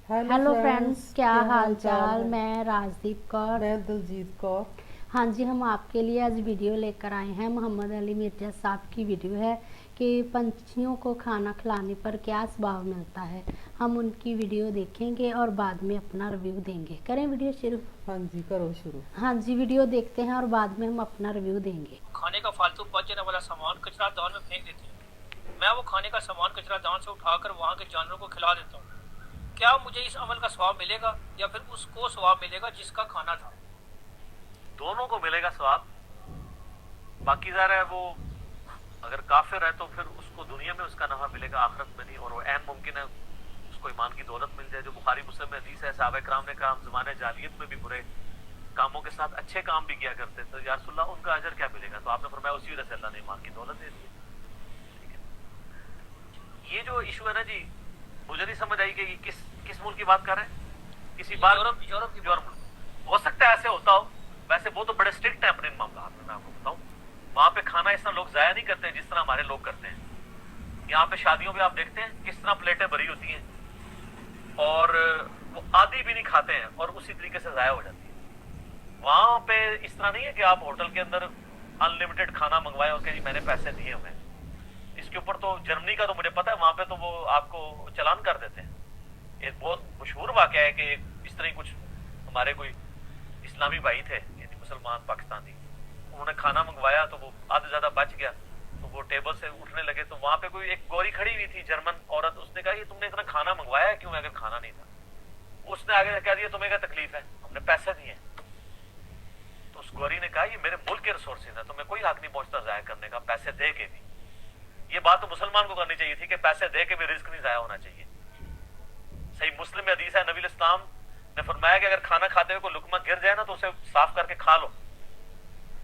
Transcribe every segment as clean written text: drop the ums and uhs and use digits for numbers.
Hello friends, क्या हाल चाल। है। मैं राजदीप कौर। मैं दिलजीत कौर। हाँ जी, हम आपके लिए आज वीडियो लेकर आए हैं। मोहम्मद अली मिर्जा साहब की वीडियो है कि पंछियों को खाना खिलाने पर क्या स्वभाव मिलता है। हम उनकी वीडियो देखेंगे और बाद में अपना रिव्यू देंगे। करें वीडियो शुरू? हाँ जी, करो शुरू। हाँ जी, वीडियो देखते हैं और बाद में हम अपना रिव्यू देंगे। खाने का फालतू बच जाने वाला सामान कचरा दान में फेंक देते हैं। मैं वो खाने का सामान कचरा दान से उठाकर वहाँ के जानवरों को खिला देता हूँ। क्या मुझे इस अमल का स्वाब मिलेगा या फिर उसको स्वाब मिलेगा जिसका खाना था? दोनों को मिलेगा स्वाब। बाकी ज़ाहिर है वो अगर काफिर है तो फिर उसको दुनिया में उसका नफा मिलेगा, आखिरत में नहीं। और वो ऐन मुमकिन है उसको ईमान की दौलत मिल जाए। जो बुखारी मुस्लिम में हदीस है, सहाबा किराम ने कहा हम ज़माने जाहिलियत में भी बुरे कामों के साथ अच्छे काम भी किया करते थे, या रसूलल्लाह उनका अजर क्या मिलेगा? तो आपने फरमाया उसी वजह से अल्लाह ने ईमान की दौलत दे दी है। ठीक है, ये जो इशू है ना जी, मुझे नहीं समझ आई कि किस किस मुल्क की बात कर रहे हैं। किसी बात यूरोप की यूरोप हो सकता है ऐसे होता हो। वैसे वो तो बड़े स्ट्रिक्ट है अपने मामला में। मैं आपको बताऊं, वहां पे खाना इस तरह लोग जाया नहीं करते जिस तरह हमारे लोग करते हैं। यहाँ पे शादियों में आप देखते हैं किस तरह प्लेटें भरी होती हैं और वो आधी भी नहीं खाते हैं और उसी तरीके से जाया हो जाती है। वहां पे इस तरह नहीं है कि आप होटल के अंदर अनलिमिटेड खाना मंगवाए और जी मैंने पैसे दिए हुए। इसके ऊपर तो जर्मनी का तो मुझे पता है, वहां पे तो वो आपको चालान कर देते हैं। एक बहुत मशहूर वाकया है कि इस तरह कुछ हमारे कोई इस्लामी भाई थे, यानी मुसलमान पाकिस्तानी, उन्होंने खाना मंगवाया तो वो आधे ज्यादा बच गया। तो वो टेबल से उठने लगे तो वहां पे कोई एक गोरी खड़ी हुई थी, जर्मन औरत। उसने कहा ये तुमने इतना खाना मंगवाया क्यों अगर खाना नहीं था? उसने आगे कह दिया तुम्हें क्या तकलीफ है, हमने पैसे दिए। तो उस गोरी ने कहा ये मेरे मुल्क के रिसोर्सेज है, तुम्हें कोई हक नहीं पहुंचता जाया करने का, पैसे दे के भी। ये बात तो मुसलमान को करनी चाहिए थी कि पैसे दे के भी रिस्क नहीं जाया होना चाहिए। सही मुस्लिम में हदीस है, नबी इस्लाम ने फरमाया कि अगर खाना खाते हुए कोई लुकमा गिर जाए ना तो उसे साफ करके खा लो,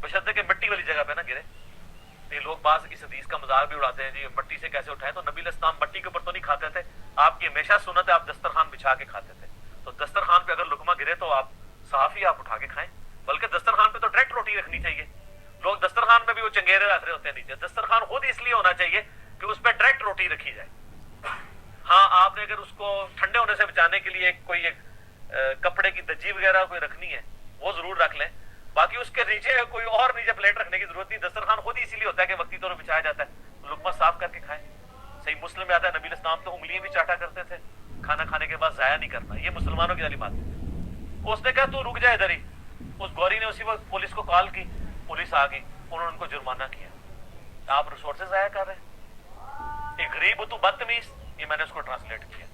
बशर्ते कि मिट्टी वाली जगह पे ना गिरे। ये लोग बात इस हदीस का मजाक भी उड़ाते हैं जी मिट्टी से कैसे उठाएं। तो नबी इस्लाम मिट्टी के ऊपर तो नहीं खाते थे, आपकी हमेशा सुन्नत है आप दस्तरखान बिछा के खाते थे। तो दस्तरखान पे अगर लुकमा गिरे तो आप साफ ही आप उठा के खाएं। बल्कि दस्तरखान पे तो डायरेक्ट रोटी रखनी चाहिए। लोग दस्तरखान में भी वो चंगेरे रख रहे होते हैं नीचे। दस्तरखान खुद इसलिए होना चाहिए कि उस पर डायरेक्ट रोटी रखी जाए। हाँ, आपने अगर उसको ठंडे होने से बचाने के लिए कोई एक कपड़े की दज्जी वगैरह कोई रखनी है वो जरूर रख लें। बाकी उसके नीचे कोई और नीचे प्लेट रखने की जरूरत नहीं। दस्तरखान खुद ही इसीलिए होता है कि वक्ती तौर पर बिछाया जाता है, लुकमा साफ करके खाएं। सही मुस्लिम में आता है नबी इस्लाम तो उंगलियां भी चाटा करते थे, खाना खाने के बाद जाया नहीं करना। ये मुसलमानों की वाली बात है। उसने कहा तू रुक जाए इधर ही। उस गौरी ने उसी वक्त पुलिस को कॉल की, पुलिस आ गई, उन्होंने उनको जुर्माना किया। आप रिसोर्सेज जाया कर रहे हैं, एक गरीब हो तू बदतमीज। ये मैंने उसको ट्रांसलेट किया।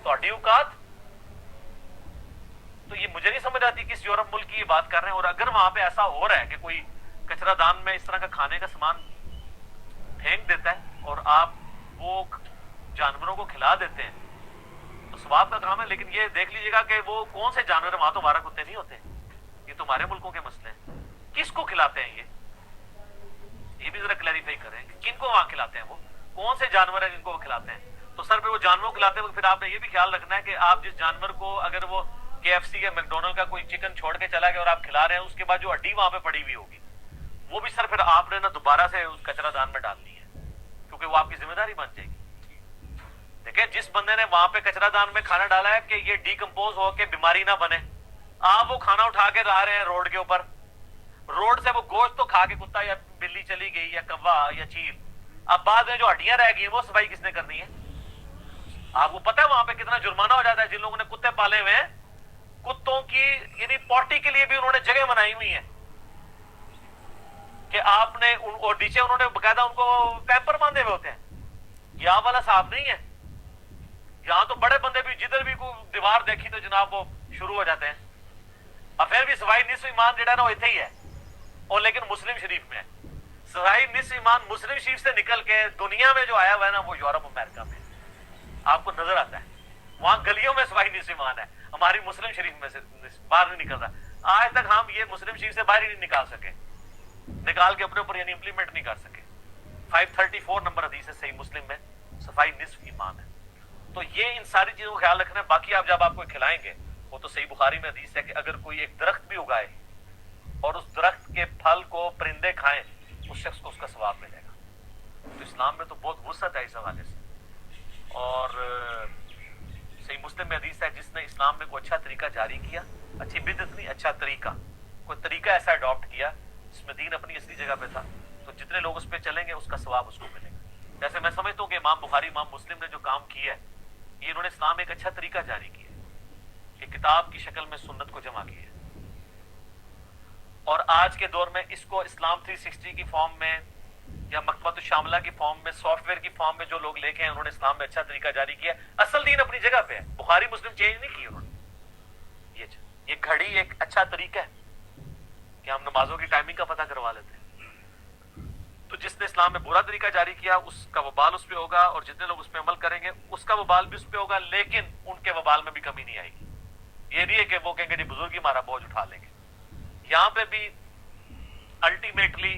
तो औकात तो ये मुझे नहीं समझ आती किस यूरोप मुल्क की ये बात कर रहे हैं। और अगर वहां पे ऐसा हो रहा है कि कोई कचरा दान में इस तरह का खाने का सामान फेंक देता है और आप वो जानवरों को खिला देते हैं तो सवाब का काम है। लेकिन ये देख लीजिएगा कि वो कौन से जानवर, वहां तो हमारा कुत्ते नहीं होते, ये तो हमारे मुल्कों के मसले हैं। किसको खिलाते हैं ये भी जरा क्लैरिफाई करें कि किनको वहां खिलाते हैं, वो कौन से जानवर है जिनको वो खिलाते हैं। तो सर पे वो जानवरों को खिलाते हैं, फिर आपने ये भी ख्याल रखना है कि आप जिस जानवर को अगर वो KFC या मैकडोनल्ड का कोई चिकन छोड़ के चला गया और आप खिला रहे हैं, उसके बाद जो हड्डी वहां पे पड़ी हुई होगी वो भी सर फिर आपने ना दोबारा से उस कचरा दान में डालनी है, क्योंकि वो आपकी जिम्मेदारी बन जाएगी। देखिए जिस बंदे ने वहां पे कचरा दान में खाना डाला है कि ये डिकम्पोज हो के बीमारी ना बने, आप वो खाना उठा के ला रहे हैं रोड के ऊपर। रोड से वो गोश्त तो खा के कुत्ता या बिल्ली चली गई या कौवा या चील, अब बाद में जो हड्डियां रह गई वो सफाई किसने करनी है? आपको पता है वहां पे कितना जुर्माना हो जाता है। जिन लोगों ने कुत्ते पाले हुए हैं, कुत्तों की यानी पॉटी के लिए भी उन्होंने जगह बनाई हुई है कि आपने और नीचे उन्होंने बकायदा उनको पैम्पर बांधे हुए होते हैं। यहाँ वाला साफ नहीं है। यहाँ तो बड़े बंदे भी जिधर भी कोई दीवार देखी तो जनाब वो शुरू हो जाते हैं। अब फिर भी सवाई निस्फ ईमान जो है ना वो इतने ही है, और लेकिन मुस्लिम शरीफ में है। सवाई निस्फ ईमान मुस्लिम शरीफ से निकल के दुनिया में जो आया हुआ है ना वो यूरोप अमेरिका में आपको नजर आता है। वहां गलियों में सवाई निस्फ ईमान है, हमारी मुस्लिम शरीफ में से बाहर नहीं निकल रहा। आज तक हम ये मुस्लिम शरीफ से बाहर ही नहीं निकाल सके, निकाल के अपने ऊपर यानी इंप्लीमेंट नहीं कर सके। 534 नंबर हदीस है सही मुस्लिम में, सफाई निस्फ ईमान है। तो ये इन सारी चीजों का ख्याल रखना है। बाकी आप जब आपको खिलाएंगे, वो तो सही बुखारी में हदीस है कि अगर कोई एक दरख्त भी उगाए और उस दरख्त के फल को परिंदे खाएं, उस शख्स को उसका सवाब मिलेगा। तो इस्लाम में तो बहुत वुसअत है इस हवाले से। और सही मुस्लिम में हदीस है, जिसने इस्लाम में कोई अच्छा तरीका जारी किया, अच्छी बिदअत नहीं, अच्छा तरीका, कोई तरीका ऐसा अडॉप्ट किया जिसमें दीन अपनी असली जगह पे था, तो जितने लोग उस पर चलेंगे उसका सवाब उसको मिलेगा। जैसे मैं समझता हूँ कि इमाम बुखारी, इमाम मुस्लिम ने जो काम किया है, ये इन्होंने इस्लाम में एक अच्छा तरीका जारी किया है कि किताब की शक्ल में सुन्नत को जमा किया है, और आज के दौर में इसको इस्लाम 360 की फॉर्म में या मकतबत शामिला की फॉर्म में, सॉफ्टवेयर की फॉर्म में जो लोग लेके हैं, उन्होंने इस्लाम में अच्छा तरीका जारी किया। असल दीन अपनी जगह पे है, बुखारी मुस्लिम चेंज नहीं की उन्होंने। ये घड़ी एक अच्छा तरीका है कि हम नमाजों की टाइमिंग का पता करवा लेते हैं। तो जिसने इस्लाम में बुरा तरीका जारी किया उसका वबाल उस पर होगा, और जितने लोग उस पर अमल करेंगे उसका वबाल भी उस पर होगा, लेकिन उनके वबाल में भी कमी नहीं आएगी। ये नहीं है कि वो कहेंगे जी बुजुर्ग ही हमारा बोझ उठा लेंगे। यहाँ पे भी अल्टीमेटली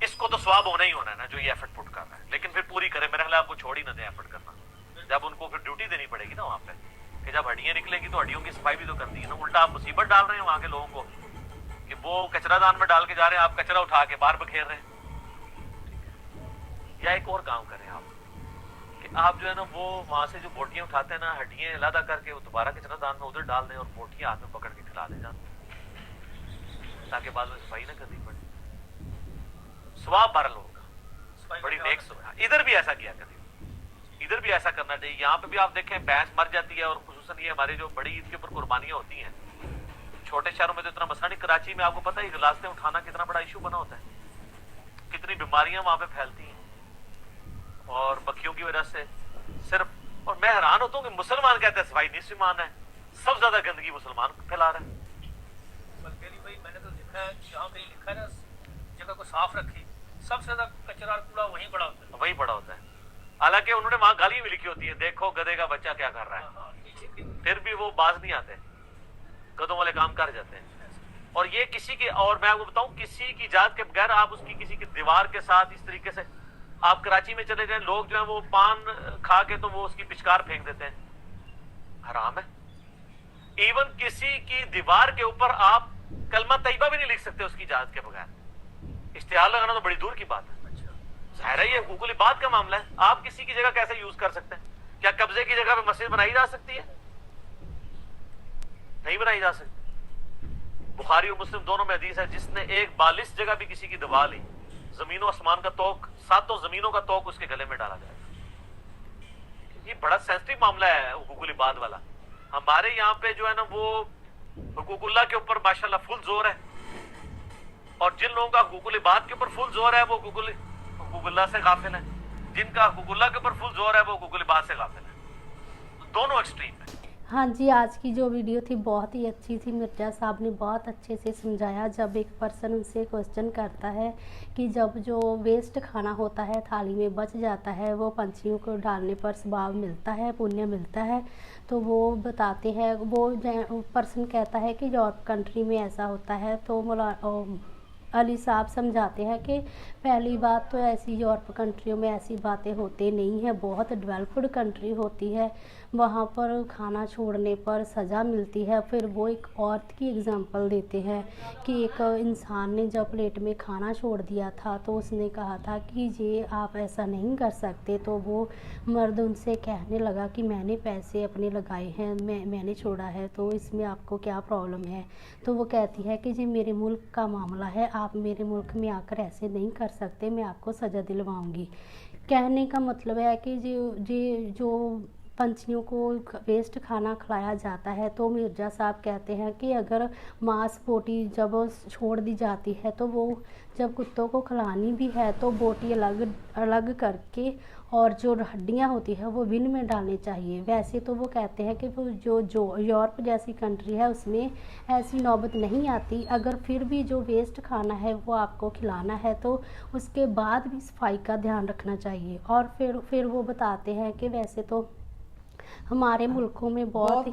इसको तो स्वाब होना ही होना है ना, जो ये एफर्ट पुट कर रहा है, लेकिन फिर पूरी करे। मेरे ख्याल आपको छोड़ ही ना दे एफर्ट करना, जब उनको फिर ड्यूटी देनी पड़ेगी ना वहां पे, कि जब हड्डियां निकलेगी तो हड्डियों की सफाई भी तो करनी है ना। उल्टा आप मुसीबत डाल रहे हैं वहां के लोगों को कि वो कचरादान में डाल के जा रहे हैं, आप कचरा उठा के बाहर बखेर रहे हैं। या एक और काम करें आप, कि आप जो है ना वो वहां से जो बोटियां उठाते हैं ना, हड्डियां अलग करके वो दोबारा कचरादान में उधर डाल दें और बोटियां हाथ में पकड़ के खिला दें जाते, ताकि बाद में सफाई ना करनी पड़े। स्वाब बारह लोगों का बड़ी नेक सुना। इधर भी ऐसा किया करिए, इधर भी ऐसा करना चाहिए। यहाँ पे भी आप देखें भैंस मर जाती है, और खुसूसन ये हमारी जो बड़ी ईद के ऊपर कुर्बानियां होती हैं, छोटे शहरों में तो इतना मसला नहीं, कराची में आपको पता है रास्ते उठाना कितना बड़ा इशू बना होता है, कितनी बीमारियां वहां पे फैलती हैं और बकरियों की वजह से सिर्फ। और मैं हैरान होता हूँ कि मुसलमान कहते हैं सफाई नहीं मान है, सबसे ज्यादा गंदगी मुसलमान फैला रहा है। भाई मैंने तो देखा है जहाँ पे लिखा है ना जगह को साफ रखी, सबसे ज्यादा कचरा और कूड़ा वहीं पड़ा होता है, वही पड़ा होता है। हालांकि उन्होंने वहां गाली भी लिखी होती है, देखो गधे का बच्चा क्या कर रहा है, फिर भी वो बाज नहीं आते, गधों वाले काम कर जाते हैं। और ये किसी के, और मैं आपको बताऊं, किसी की इजाजत के बगैर आप उसकी किसी की दीवार के साथ इस तरीके से, आप कराची में चले जाएं, लोग जो है वो पान खा के तो वो उसकी पिचकार फेंक देते हैं, हराम है। इवन किसी की दीवार के ऊपर आप कलमा तैयबा भी नहीं लिख सकते उसकी इजाजत के बगैर। इश्तिहार लगाना तो बड़ी दूर की बात है। जाहिर है ये हुकूक बात का मामला है, आप किसी की जगह कैसे यूज कर सकते हैं? क्या कब्जे की जगह पे मस्जिद बनाई जा सकती है? नहीं बनाई जा सकती। बुखारी और मुस्लिम दोनों में हदीस है, जिसने एक बालिश जगह भी किसी की दबा ली, जमीनों आसमान का तोक, सातों जमीनों का तोक उसके गले में डाला जाएगा। ये बड़ा सेंसिटिव मामला है हुकूक बात वाला। हमारे यहाँ पे जो है ना वो हुकूकुल्लाह के ऊपर माशाल्लाह फुल जोर है, और जिन लोगों का हुकूकुल बात के ऊपर फुल जोर है वो हुकूकुल्लाह से गाफिल है, जिनका हुकूकुल्लाह के ऊपर फुल जोर है वो हुकूकुल बात से गाफिल है। तो दोनों एक्सट्रीम है। हाँ जी, आज की जो वीडियो थी बहुत ही अच्छी थी। मिर्जा साहब ने बहुत अच्छे से समझाया। जब एक पर्सन उनसे क्वेश्चन करता है कि जब जो वेस्ट खाना होता है थाली में बच जाता है, वो पंछियों को डालने पर सवाब मिलता है, पुण्य मिलता है, तो वो बताते हैं, वो पर्सन कहता है कि यूरोप कंट्री में ऐसा होता है। तो अली साहब समझाते हैं कि पहली बात तो ऐसी यूरोप कंट्रियों में ऐसी बातें होती नहीं है, बहुत डेवलप्ड कंट्री होती है, वहाँ पर खाना छोड़ने पर सज़ा मिलती है। फिर वो एक औरत की एग्जांपल देते हैं कि एक इंसान ने जब प्लेट में खाना छोड़ दिया था तो उसने कहा था कि ये आप ऐसा नहीं कर सकते, तो वो मर्द उनसे कहने लगा कि मैंने पैसे अपने लगाए हैं, मैंने छोड़ा है, तो इसमें आपको क्या प्रॉब्लम है? तो वो कहती है कि ये मेरे मुल्क का मामला है, आप मेरे मुल्क में आकर ऐसे नहीं कर सकते, मैं आपको सज़ा दिलवाऊंगी। कहने का मतलब है कि जो पंछियों को वेस्ट खाना खिलाया जाता है, तो मिर्जा साहब कहते हैं कि अगर मांस बोटी जब छोड़ दी जाती है तो वो जब कुत्तों को खिलानी भी है तो बोटी अलग करके और जो हड्डियां होती है वो बिन में डालनी चाहिए। वैसे तो वो कहते हैं कि वो जो यूरोप जैसी कंट्री है उसमें ऐसी नौबत नहीं आती। अगर फिर भी जो वेस्ट खाना है वो आपको खिलाना है तो उसके बाद भी सफाई का ध्यान रखना चाहिए। और फिर वो बताते हैं कि वैसे तो हमारे मुल्कों में बहुत ही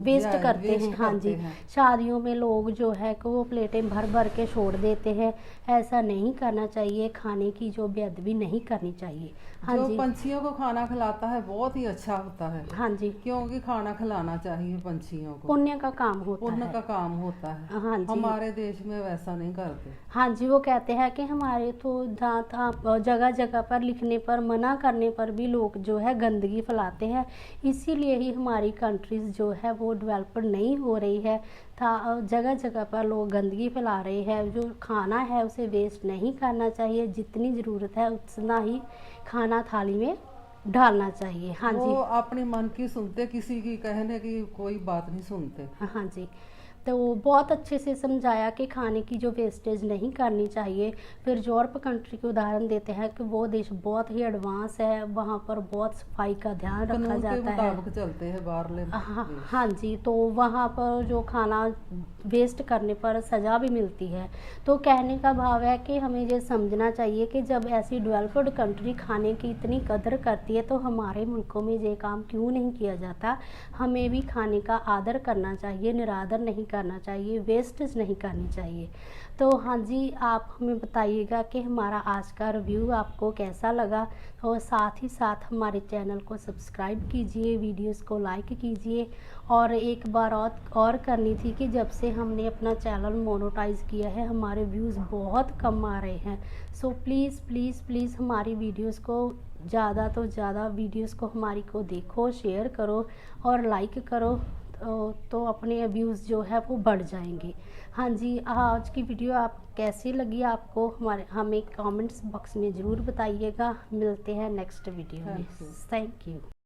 वेस्ट करते हैं। हाँ जी, शादियों में लोग जो है कि वो प्लेटें भर भर के छोड़ देते हैं, ऐसा नहीं करना चाहिए। खाने की जो बेअदबी नहीं करनी चाहिए। हाँ जो जी, पंछियों को खाना खिलाता है बहुत ही अच्छा होता है। हाँ जी, क्योंकि खाना खिलाना चाहिए पंछियों को, पुण्य का काम होता पुण्य है। का काम होता है। हाँ जी, हमारे देश में वैसा नहीं करते। हाँ जी, वो कहते हैं कि हमारे तो जगह जगह पर लिखने पर, मना करने पर भी लोग जो है गंदगी फैलाते हैं। इसीलिए ही हमारी कंट्रीज़ जो है वो डेवलप्ड नहीं हो रही है। जगह जगह पर लोग गंदगी फैला रहे हैं। जो खाना है उसे वेस्ट नहीं करना चाहिए, जितनी ज़रूरत है उतना ही खाना थाली में डालना चाहिए। हाँ जी, वो अपनी मन की सुनते, किसी की कहने की कोई बात नहीं सुनते। हाँ जी, तो बहुत अच्छे से समझाया कि खाने की जो वेस्टेज नहीं करनी चाहिए। फिर यूरोप कंट्री के उदाहरण देते हैं कि वो देश बहुत ही एडवांस है, वहाँ पर बहुत सफाई का ध्यान रखा कानून के जाता है। मुताबिक चलते हैं बाहरले हाँ देश। हाँ जी, तो वहाँ पर जो खाना वेस्ट करने पर सज़ा भी मिलती है। तो कहने का भाव है कि हमें ये समझना चाहिए कि जब ऐसी डेवलप्ड कंट्री खाने की इतनी कदर करती है तो हमारे मुल्कों में ये काम क्यों नहीं किया जाता। हमें भी खाने का आदर करना चाहिए, निरादर नहीं करना चाहिए, वेस्टेज नहीं करनी चाहिए। तो हाँ जी, आप हमें बताइएगा कि हमारा आज का रिव्यू आपको कैसा लगा, और साथ ही साथ हमारे चैनल को सब्सक्राइब कीजिए, वीडियोस को लाइक कीजिए। और एक बार और करनी थी कि जब से हमने अपना चैनल मोनेटाइज किया है हमारे व्यूज़ बहुत कम आ रहे हैं। सो प्लीज़ प्लीज़ प्लीज़ हमारी वीडियोस को ज़्यादा तो ज़्यादा वीडियोस को हमारी को देखो, शेयर करो और लाइक करो, तो अपने व्यूज़ जो है वो बढ़ जाएंगे। हाँ जी, आज की वीडियो आप कैसी लगी आपको हमें कमेंट्स बॉक्स में ज़रूर बताइएगा। मिलते हैं नेक्स्ट वीडियो में। Thank you. Thank you.